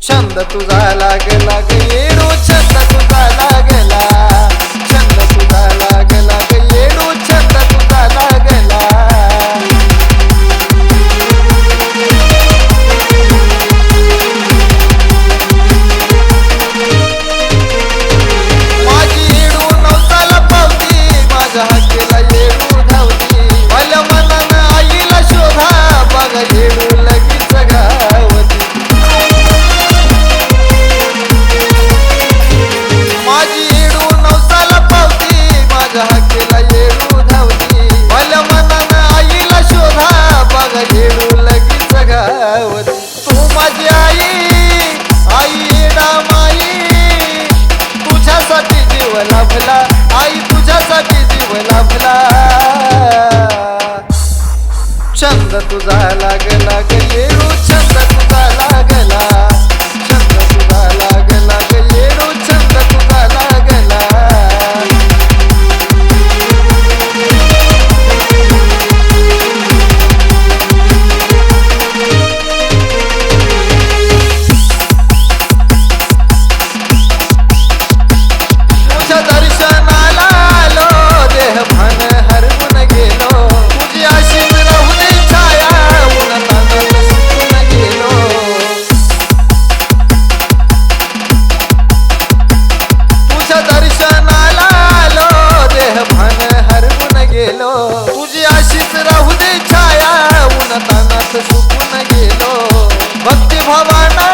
छंद तुझा लागला ग येडू छंद तुझा लागला छंद तुझा लागला ग येडू छंद तुझा लागला माझी येडू नवसाला पावती माझ्या हाकेला येडू धावती भल्या मनानं आईला शोभा बघा येडू लगीच गावती माझी येडू नवसाला पावती माझ्या हाकेला येडू धावती भल्या मनानं आईला शोभा बघा येडू लगीच गावती तू माझी आई येडा माई तुझ्यासाठी जीव लाभला आई तुझ्यासाठी जीव लाभला छंद तुझा लागला ग येडू छंद तुझा लागला छंद तुझा लागला ग येडू छंद तुझा लागला तुझ्या दर्शनाला आलो देह भान हरवून गेलो तुझी आशीष राहू दे छाया उन्हातान्हात सुकून गेलो तुझ्या दर्शनाला आलो देह भान हरवून गेलो तुझी आशीष राहू दे छाया उन्हातान्हात सुकून गेलो भक्ती भावाना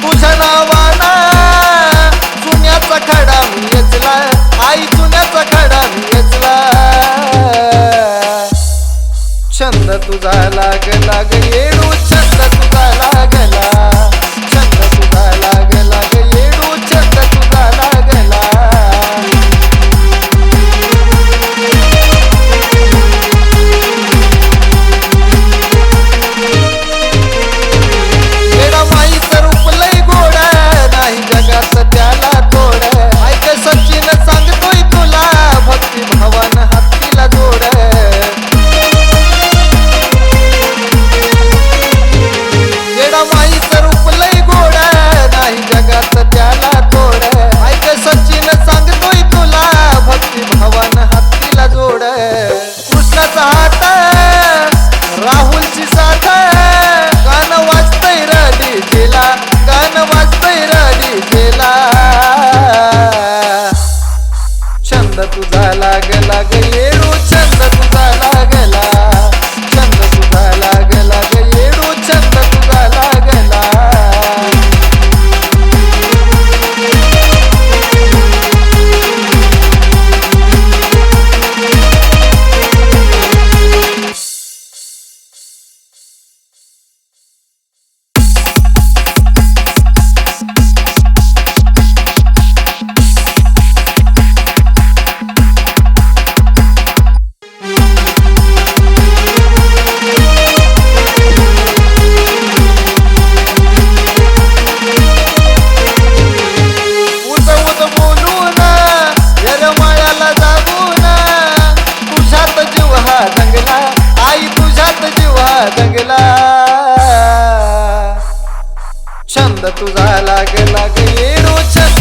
तुझ्या नावाना चुन्याचा खडा मी वेचला आई चुन्याचा खडा मी वेचला छंद तुझा लागला ग येडू छंद तुझा लागला छंद तुझा लागला ग येडू छंद तुझा लागला येडा माईचं रूप लय गोड नाही जगात त्याला तोड ऐक सचिन सांगतोय तुला भक्ती भावान हातीला जोड येडा माईचं रूप लय गोड नाही जगात त्याला तोड ऐक सचिन सांगतोय तुला भक्ती भावान हातीला जोड कृष्णाचा हात राहुलची साथ गाणं वाजतय रडी केला गाणं वाजतय रडी केला छंद तुझा लागला ग येडू छंद तुझा लागला छंद तुझा लागला ग येडू छंद तुझा लागला उजवत बोलून येरमाळ्याला जाऊन तुझ्यात जीव हा दंगला आई तुझ्यात जीव हा दंगला छंद तुझा लागला ग येडू छंद